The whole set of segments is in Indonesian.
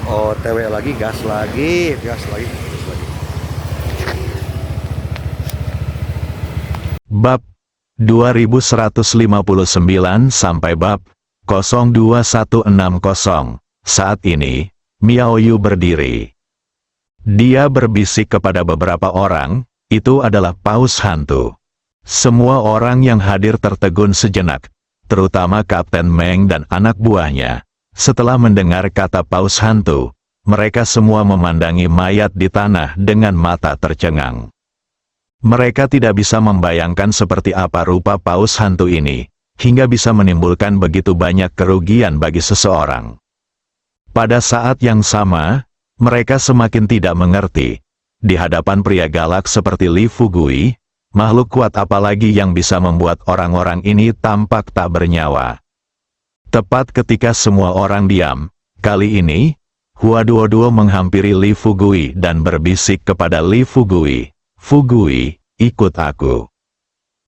OTW lagi, gas lagi, gas lagi, gas lagi. Bab 2159 sampai bab 02160. Saat ini, Miaoyu berdiri. Dia berbisik kepada beberapa orang, itu adalah paus hantu. Semua orang yang hadir tertegun sejenak, terutama Kapten Meng dan anak buahnya. Setelah mendengar kata paus hantu, mereka semua memandangi mayat di tanah dengan mata tercengang. Mereka tidak bisa membayangkan seperti apa rupa paus hantu ini, hingga bisa menimbulkan begitu banyak kerugian bagi seseorang. Pada saat yang sama, mereka semakin tidak mengerti. Di hadapan pria galak seperti Li Fugui, makhluk kuat apalagi yang bisa membuat orang-orang ini tampak tak bernyawa. Tepat ketika semua orang diam, kali ini, Hua Duo menghampiri Li Fugui dan berbisik kepada Li Fugui, "Fugui, ikut aku."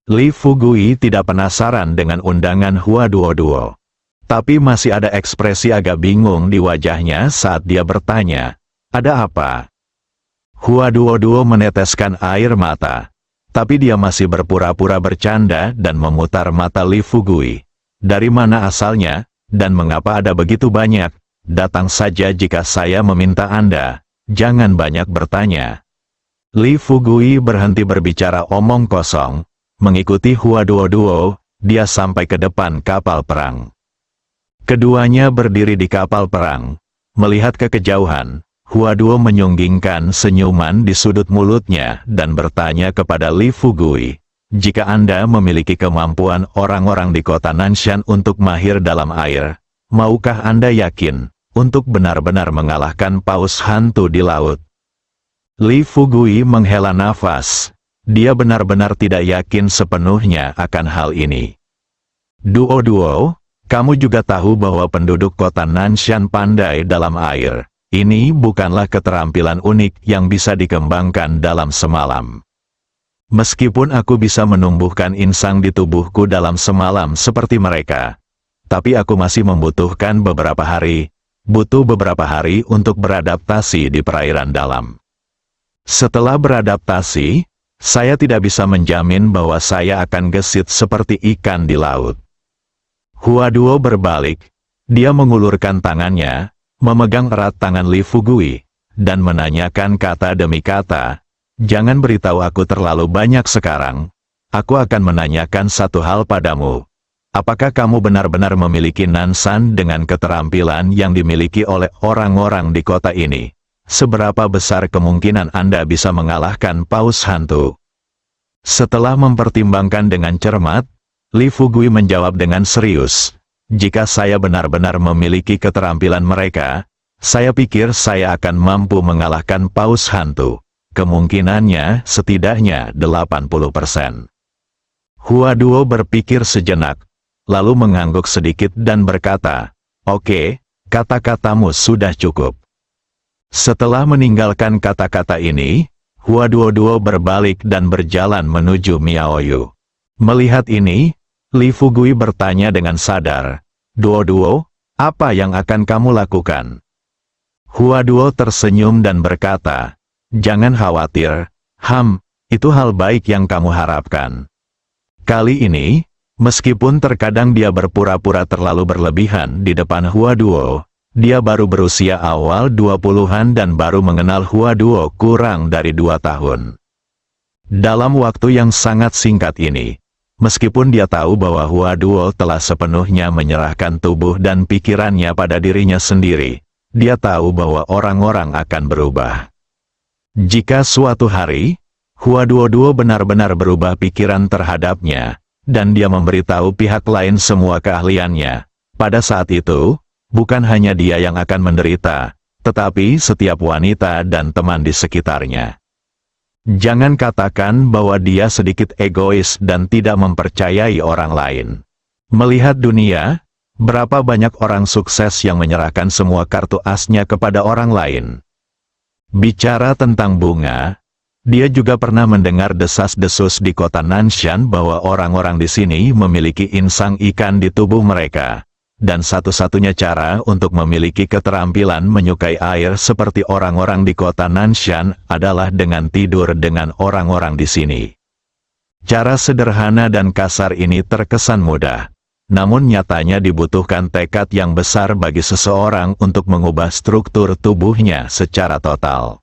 Li Fugui tidak penasaran dengan undangan Hua Duo, tapi masih ada ekspresi agak bingung di wajahnya saat dia bertanya, "Ada apa?" Hua Duo meneteskan air mata, tapi dia masih berpura-pura bercanda dan memutar mata Li Fugui. "Dari mana asalnya, dan mengapa ada begitu banyak? Datang saja jika saya meminta Anda, jangan banyak bertanya." Li Fugui berhenti berbicara omong kosong, mengikuti Hua Duo, dia sampai ke depan kapal perang. Keduanya berdiri di kapal perang, melihat ke kejauhan. Hua Duo menyunggingkan senyuman di sudut mulutnya dan bertanya kepada Li Fugui, "Jika Anda memiliki kemampuan orang-orang di kota Nanshan untuk mahir dalam air, maukah Anda yakin untuk benar-benar mengalahkan paus hantu di laut?" Li Fugui menghela nafas. Dia benar-benar tidak yakin sepenuhnya akan hal ini. Duo, kamu juga tahu bahwa penduduk kota Nanshan pandai dalam air. Ini bukanlah keterampilan unik yang bisa dikembangkan dalam semalam. Meskipun aku bisa menumbuhkan insang di tubuhku dalam semalam seperti mereka, tapi aku masih membutuhkan beberapa hari, untuk beradaptasi di perairan dalam. Setelah beradaptasi, saya tidak bisa menjamin bahwa saya akan gesit seperti ikan di laut. Hua Duo berbalik, dia mengulurkan tangannya, memegang erat tangan Li Fugui, dan menanyakan kata demi kata, "Jangan beritahu aku terlalu banyak sekarang. Aku akan menanyakan satu hal padamu. Apakah kamu benar-benar memiliki Nansan dengan keterampilan yang dimiliki oleh orang-orang di kota ini? Seberapa besar kemungkinan Anda bisa mengalahkan paus hantu?" Setelah mempertimbangkan dengan cermat, Li Fugui menjawab dengan serius, "Jika saya benar-benar memiliki keterampilan mereka, saya pikir saya akan mampu mengalahkan paus hantu. Kemungkinannya setidaknya 80%. Hua Duo berpikir sejenak, lalu mengangguk sedikit dan berkata, "Oke, kata-katamu sudah cukup." Setelah meninggalkan kata-kata ini, Hua Duo berbalik dan berjalan menuju Miaoyu. Melihat ini, Li Fugui bertanya dengan sadar, Duo, apa yang akan kamu lakukan?" Hua Duo tersenyum dan berkata, "Jangan khawatir, itu hal baik yang kamu harapkan." Kali ini, meskipun terkadang dia berpura-pura terlalu berlebihan di depan Hua Duo, dia baru berusia awal 20-an dan baru mengenal Hua Duo kurang dari 2 tahun. Dalam waktu yang sangat singkat ini, meskipun dia tahu bahwa Hua Duo telah sepenuhnya menyerahkan tubuh dan pikirannya pada dirinya sendiri, dia tahu bahwa orang-orang akan berubah. Jika suatu hari, Hua Duo benar-benar berubah pikiran terhadapnya, dan dia memberitahu pihak lain semua keahliannya, pada saat itu, bukan hanya dia yang akan menderita, tetapi setiap wanita dan teman di sekitarnya. Jangan katakan bahwa dia sedikit egois dan tidak mempercayai orang lain. Melihat dunia, berapa banyak orang sukses yang menyerahkan semua kartu asnya kepada orang lain. Bicara tentang bunga, dia juga pernah mendengar desas-desus di kota Nanshan bahwa orang-orang di sini memiliki insang ikan di tubuh mereka. dan satu-satunya cara untuk memiliki keterampilan menyukai air seperti orang-orang di kota Nanshan adalah dengan tidur dengan orang-orang di sini. Cara sederhana dan kasar ini terkesan mudah, namun nyatanya dibutuhkan tekad yang besar bagi seseorang untuk mengubah struktur tubuhnya secara total.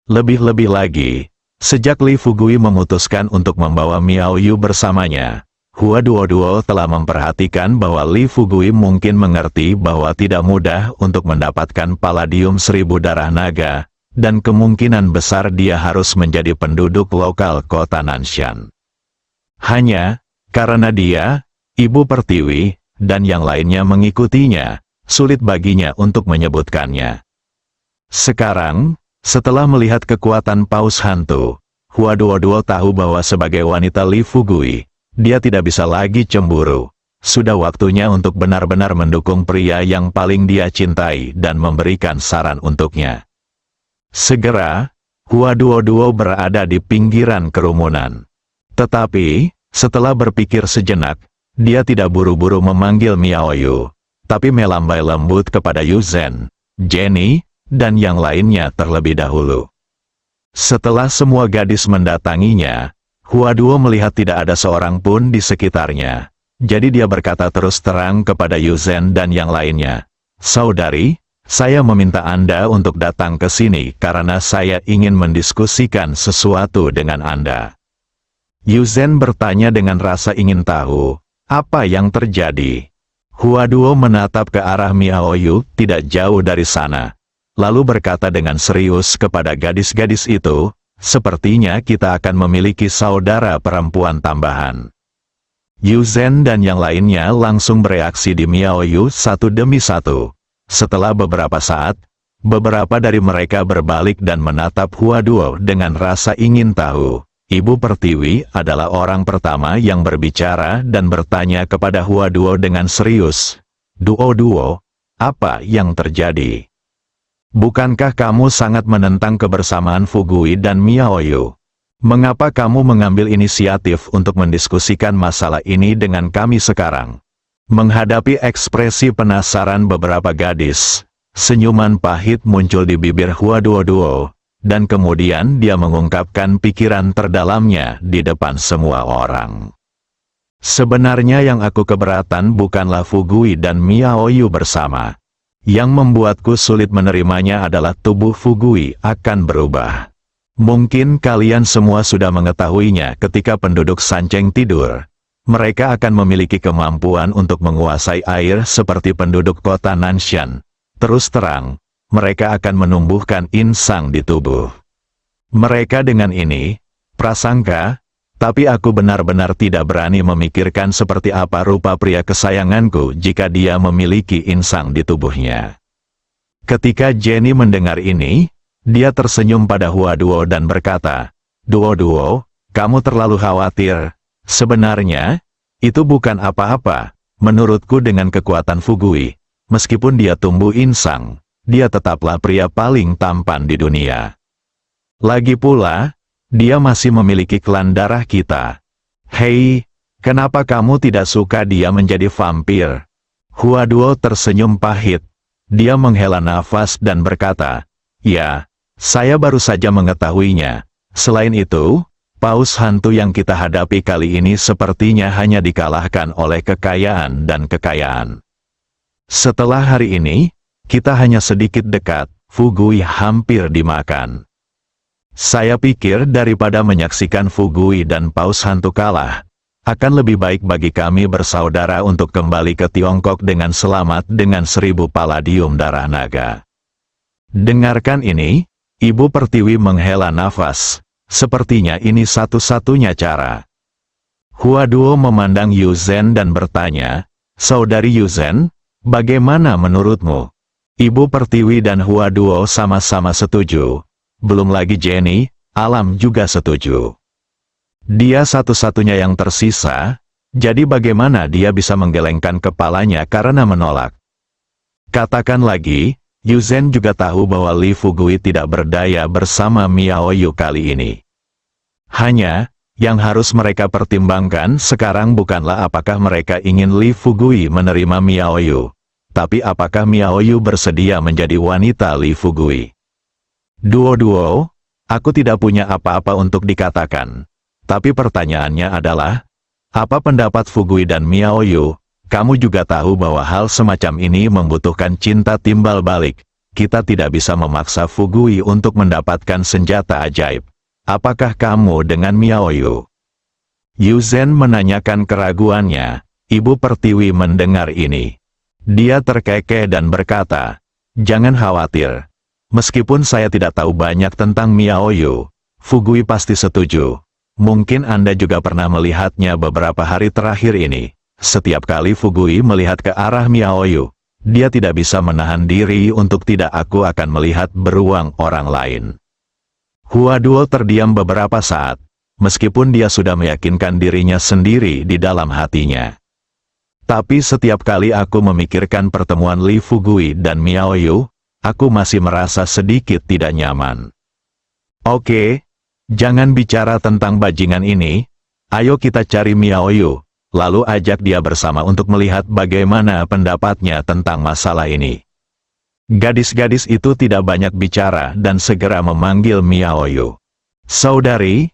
Lebih-lebih lagi, sejak Li Fugui memutuskan untuk membawa Miao Yu bersamanya, Hua Duo telah memperhatikan bahwa Li Fugui mungkin mengerti bahwa tidak mudah untuk mendapatkan Palladium 1000 darah naga, dan kemungkinan besar dia harus menjadi penduduk lokal kota Nanshan. Hanya karena dia, Ibu Pertiwi, dan yang lainnya mengikutinya, sulit baginya untuk menyebutkannya. Sekarang, setelah melihat kekuatan paus hantu, Hua Duo tahu bahwa sebagai wanita Li Fugui, dia tidak bisa lagi cemburu. Sudah waktunya untuk benar-benar mendukung pria yang paling dia cintai dan memberikan saran untuknya. Segera, Hua Duo berada di pinggiran kerumunan. Tetapi, setelah berpikir sejenak, dia tidak buru-buru memanggil Miao Yu, tapi melambai lembut kepada Yu Zhen, Jenny, dan yang lainnya terlebih dahulu. Setelah semua gadis mendatanginya, Hua Duo melihat tidak ada seorang pun di sekitarnya. Jadi dia berkata terus terang kepada Yu Zhen dan yang lainnya, "Saudari, saya meminta Anda untuk datang ke sini karena saya ingin mendiskusikan sesuatu dengan Anda." Yu Zhen bertanya dengan rasa ingin tahu, apa yang terjadi. Hua Duo menatap ke arah Miao Yu tidak jauh dari sana, lalu berkata dengan serius kepada gadis-gadis itu, "Sepertinya kita akan memiliki saudara perempuan tambahan." Yu Zhen dan yang lainnya langsung bereaksi di Miao Yu satu demi satu. Setelah beberapa saat, beberapa dari mereka berbalik dan menatap Hua Duo dengan rasa ingin tahu. Ibu Pertiwi adalah orang pertama yang berbicara dan bertanya kepada Hua Duo dengan serius, Duo, apa yang terjadi? Bukankah kamu sangat menentang kebersamaan Fugui dan Miao Yu? Mengapa kamu mengambil inisiatif untuk mendiskusikan masalah ini dengan kami sekarang?" Menghadapi ekspresi penasaran beberapa gadis, senyuman pahit muncul di bibir Hua Duo, dan kemudian dia mengungkapkan pikiran terdalamnya di depan semua orang. "Sebenarnya yang aku keberatan bukanlah Fugui dan Miao Yu bersama. Yang membuatku sulit menerimanya adalah tubuh Fugui akan berubah. Mungkin kalian semua sudah mengetahuinya ketika penduduk Sancheng tidur. Mereka akan memiliki kemampuan untuk menguasai air seperti penduduk kota Nanshan. Terus terang, mereka akan menumbuhkan insang di tubuh. Mereka dengan ini, prasangka, tapi aku benar-benar tidak berani memikirkan seperti apa rupa pria kesayanganku jika dia memiliki insang di tubuhnya." Ketika Jenny mendengar ini, dia tersenyum pada Hua Duo dan berkata, Duo, kamu terlalu khawatir. Sebenarnya, itu bukan apa-apa. Menurutku dengan kekuatan Fugui, meskipun dia tumbuh insang, dia tetaplah pria paling tampan di dunia. Lagi pula, dia masih memiliki klan darah kita. Hei, kenapa kamu tidak suka dia menjadi vampir? Hua Duo tersenyum pahit. Dia menghela nafas dan berkata, "Ya, saya baru saja mengetahuinya. Selain itu, paus hantu yang kita hadapi kali ini sepertinya hanya dikalahkan oleh kekayaan dan kekayaan. Setelah hari ini, kita hanya sedikit dekat, Fugui hampir dimakan. Saya pikir daripada menyaksikan Fugui dan paus hantu kalah, akan lebih baik bagi kami bersaudara untuk kembali ke Tiongkok dengan selamat dengan 1000 Palladium darah naga." Dengarkan ini, Ibu Pertiwi menghela nafas, sepertinya ini satu-satunya cara. Hua Duo memandang Yu Zhen dan bertanya, "Saudari Yu Zhen, bagaimana menurutmu?" Ibu Pertiwi dan Hua Duo sama-sama setuju. Belum lagi Jenny, Alam juga setuju. Dia satu-satunya yang tersisa, jadi bagaimana dia bisa menggelengkan kepalanya karena menolak? Katakan lagi, Yu Zhen juga tahu bahwa Li Fugui tidak berdaya bersama Miao Yu kali ini. Hanya, Yang harus mereka pertimbangkan sekarang bukanlah apakah mereka ingin Li Fugui menerima Miao Yu, tapi apakah Miao Yu bersedia menjadi wanita Li Fugui. Duo-duo, aku tidak punya apa-apa untuk dikatakan. Tapi pertanyaannya adalah, apa pendapat Fugui dan Miao Yu? Kamu juga tahu bahwa hal semacam ini membutuhkan cinta timbal balik. Kita tidak bisa memaksa Fugui untuk mendapatkan senjata ajaib. Apakah kamu dengan Miao Yu? Yu Zhen menanyakan keraguannya. Ibu Pertiwi mendengar ini. Dia terkekeh dan berkata, jangan khawatir. Meskipun saya tidak tahu banyak tentang Miao Yu, Fugui pasti setuju. Mungkin Anda juga pernah melihatnya beberapa hari terakhir ini. Setiap kali Fugui melihat ke arah Miao Yu, dia tidak bisa menahan diri untuk tidak aku akan melihat beruang orang lain. Hua Duo terdiam beberapa saat, meskipun dia sudah meyakinkan dirinya sendiri di dalam hatinya. Tapi setiap kali aku memikirkan pertemuan Li Fugui dan Miao Yu, aku masih merasa sedikit tidak nyaman. Oke, jangan bicara tentang bajingan ini, ayo kita cari Miao Yu, lalu ajak dia bersama untuk melihat bagaimana pendapatnya tentang masalah ini. Gadis-gadis itu tidak banyak bicara dan segera memanggil Miao Yu. Saudari,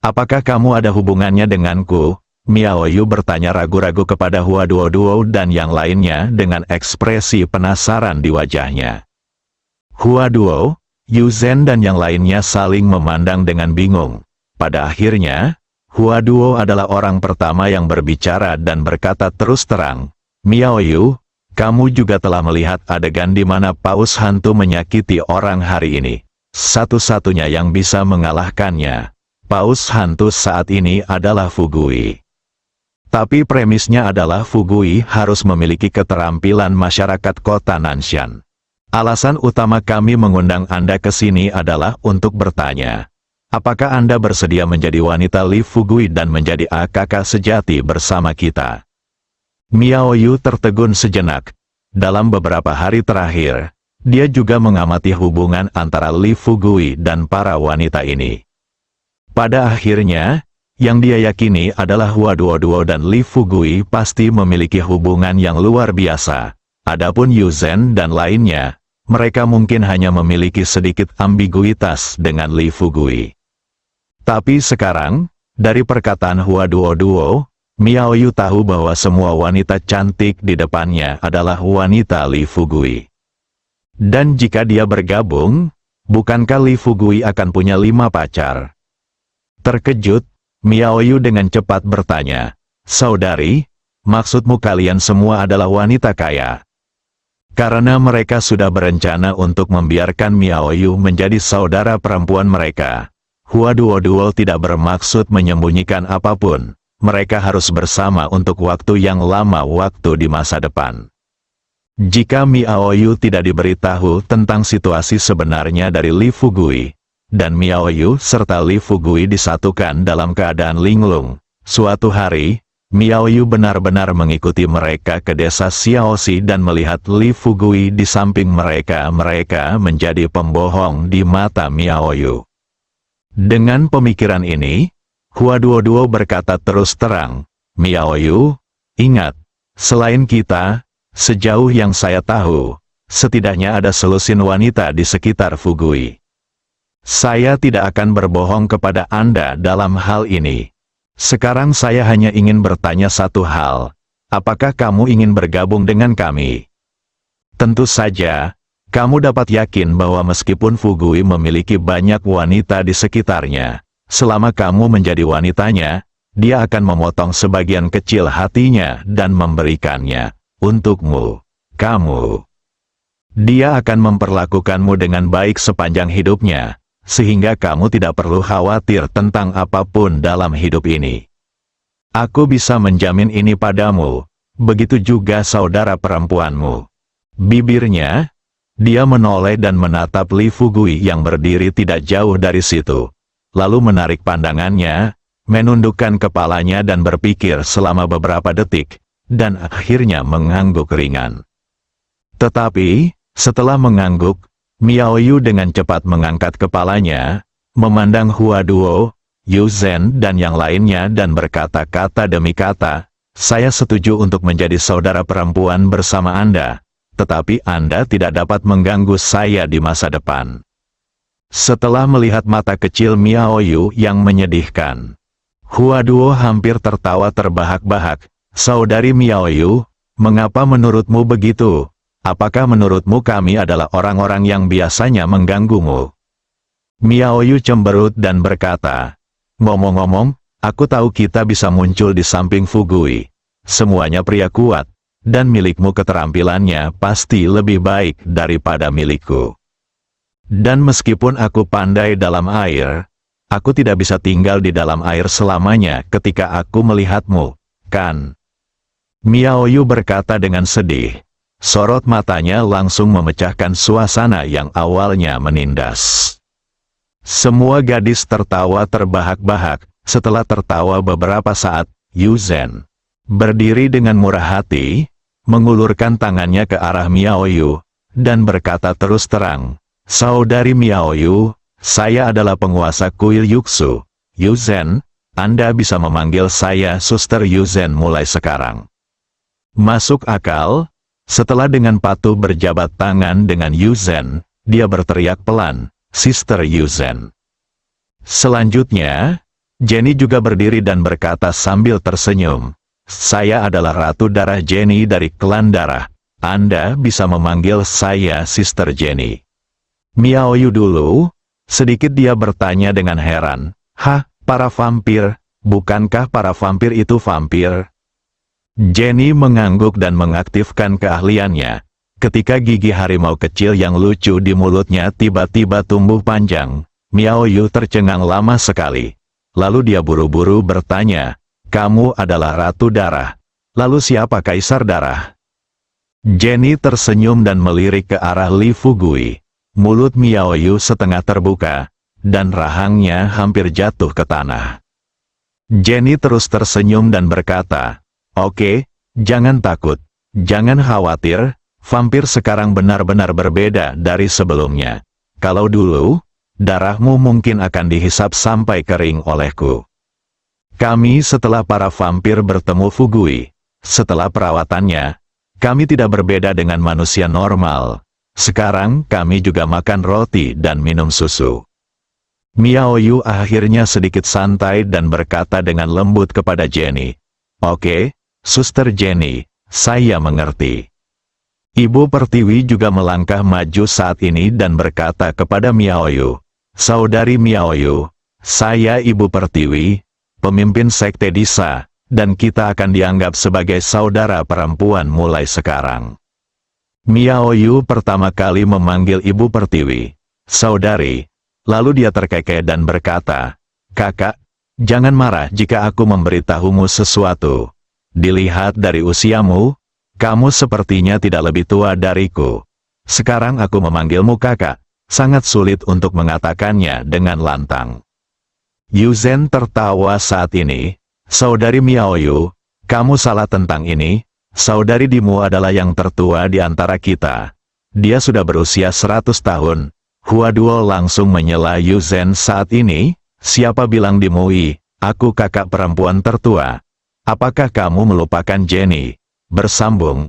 apakah kamu ada hubungannya denganku? Miao Yu bertanya ragu-ragu kepada Hua Duo dan yang lainnya dengan ekspresi penasaran di wajahnya. Hua Duo, Yu Zhen dan yang lainnya saling memandang dengan bingung. Pada akhirnya, Hua Duo adalah orang pertama yang berbicara dan berkata terus terang, Miao Yu, kamu juga telah melihat adegan di mana paus hantu menyakiti orang hari ini. Satu-satunya yang bisa mengalahkannya, paus hantu saat ini adalah Fugui. Tapi premisnya adalah Fugui harus memiliki keterampilan masyarakat kota Nanshan. Alasan utama kami mengundang Anda ke sini adalah untuk bertanya, apakah Anda bersedia menjadi wanita Li Fugui dan menjadi AKK sejati bersama kita? Miao Yu tertegun sejenak. Dalam beberapa hari terakhir, dia juga mengamati hubungan antara Li Fugui dan para wanita ini. Pada akhirnya, yang dia yakini adalah Hua Duo dan Li Fugui pasti memiliki hubungan yang luar biasa. Adapun Yu Zhen dan lainnya, mereka mungkin hanya memiliki sedikit ambiguitas dengan Li Fugui. Tapi sekarang, dari perkataan Hua Duo, Miao Yu tahu bahwa semua wanita cantik di depannya adalah wanita Li Fugui. Dan jika dia bergabung, bukankah Li Fugui akan punya 5 pacar? Terkejut, Miao Yu dengan cepat bertanya, saudari, maksudmu kalian semua adalah wanita kaya? Karena mereka sudah berencana untuk membiarkan Miao Yu menjadi saudara perempuan mereka. Hua Duo tidak bermaksud menyembunyikan apapun. Mereka harus bersama untuk waktu yang lama waktu di masa depan. Jika Miao Yu tidak diberitahu tentang situasi sebenarnya dari Li Fugui, dan Miao Yu serta Li Fugui disatukan dalam keadaan linglung, suatu hari, Miao Yu benar-benar mengikuti mereka ke desa Xiaoxi dan melihat Li Fugui di samping mereka menjadi pembohong di mata Miao Yu. Dengan pemikiran ini, Hua Duo berkata terus terang, Miao Yu, ingat, selain kita, sejauh yang saya tahu, setidaknya ada selusin wanita di sekitar Fugui. Saya tidak akan berbohong kepada Anda dalam hal ini. Sekarang saya hanya ingin bertanya satu hal, apakah kamu ingin bergabung dengan kami? Tentu saja, kamu dapat yakin bahwa meskipun Fugui memiliki banyak wanita di sekitarnya, selama kamu menjadi wanitanya, dia akan memotong sebagian kecil hatinya dan memberikannya untukmu, kamu. Dia akan memperlakukanmu dengan baik sepanjang hidupnya, sehingga kamu tidak perlu khawatir tentang apapun dalam hidup ini. Aku bisa menjamin ini padamu, begitu juga saudara perempuanmu. Bibirnya, dia menoleh dan menatap Li Fugui yang berdiri tidak jauh dari situ. Lalu menarik pandangannya, menundukkan kepalanya dan berpikir selama beberapa detik, dan akhirnya mengangguk ringan. Tetapi, setelah mengangguk, Miao Yu dengan cepat mengangkat kepalanya, memandang Hua Duo, Yu Zhen dan yang lainnya dan berkata kata demi kata, "Saya setuju untuk menjadi saudara perempuan bersama Anda, tetapi Anda tidak dapat mengganggu saya di masa depan." Setelah melihat mata kecil Miao Yu yang menyedihkan, Hua Duo hampir tertawa terbahak-bahak. "Saudari Miao Yu, mengapa menurutmu begitu? Apakah menurutmu kami adalah orang-orang yang biasanya mengganggumu?" Miao Yu cemberut dan berkata, "Ngomong-ngomong, aku tahu kita bisa muncul di samping Fugui. Semuanya pria kuat, dan milikmu keterampilannya pasti lebih baik daripada milikku. Dan meskipun aku pandai dalam air, aku tidak bisa tinggal di dalam air selamanya ketika aku melihatmu, kan?" Miao Yu berkata dengan sedih. Sorot matanya langsung memecahkan suasana yang awalnya menindas. Semua gadis tertawa terbahak-bahak. Setelah tertawa beberapa saat, Yu Zhen berdiri dengan murah hati, mengulurkan tangannya ke arah Miao Yu, dan berkata terus terang, "Saudari Miao Yu, saya adalah penguasa kuil Yuxu. Yu Zhen, Anda bisa memanggil saya Suster Yu Zhen mulai sekarang." Masuk akal? Setelah dengan patuh berjabat tangan dengan Yu Zhen, dia berteriak pelan, "Sister Yu Zhen." Selanjutnya, Jenny juga berdiri dan berkata sambil tersenyum, "Saya adalah Ratu Darah Jenny dari klan darah. Anda bisa memanggil saya Sister Jenny." Miao Yu dulu, sedikit dia bertanya dengan heran, "Hah, para vampir? Bukankah para vampir itu vampir?" Jenny mengangguk dan mengaktifkan keahliannya. Ketika gigi harimau kecil yang lucu di mulutnya tiba-tiba tumbuh panjang, Miao Yu tercengang lama sekali. Lalu dia buru-buru bertanya, "Kamu adalah Ratu Darah. Lalu siapa Kaisar Darah?" Jenny tersenyum dan melirik ke arah Li Fugui. Mulut Miao Yu setengah terbuka, dan rahangnya hampir jatuh ke tanah. Jenny terus tersenyum dan berkata, "Oke, jangan takut, jangan khawatir, vampir sekarang benar-benar berbeda dari sebelumnya. Kalau dulu, darahmu mungkin akan dihisap sampai kering olehku. Kami setelah para vampir bertemu Fugui, setelah perawatannya, kami tidak berbeda dengan manusia normal. Sekarang kami juga makan roti dan minum susu." Miao Yu akhirnya sedikit santai dan berkata dengan lembut kepada Jenny, "Oke, Suster Jenny, saya mengerti." Ibu Pertiwi juga melangkah maju saat ini dan berkata kepada Miao Yu, "Saudari Miao Yu, saya Ibu Pertiwi, pemimpin Sekte Disa, dan kita akan dianggap sebagai saudara perempuan mulai sekarang." Miao Yu pertama kali memanggil Ibu Pertiwi, "Saudari." Lalu dia terkekeh dan berkata, "Kakak, jangan marah jika aku memberitahumu sesuatu. Dilihat dari usiamu, kamu sepertinya tidak lebih tua dariku. Sekarang aku memanggilmu kakak, sangat sulit untuk mengatakannya dengan lantang." Yu Zhen tertawa saat ini, "Saudari Miao Yu, kamu salah tentang ini. Saudari Dimu adalah yang tertua di antara kita. Dia sudah berusia 100 tahun. Hua Duo langsung menyela Yu Zhen saat ini, "Siapa bilang Dimui, aku kakak perempuan tertua? Apakah kamu melupakan Jenny?" Bersambung,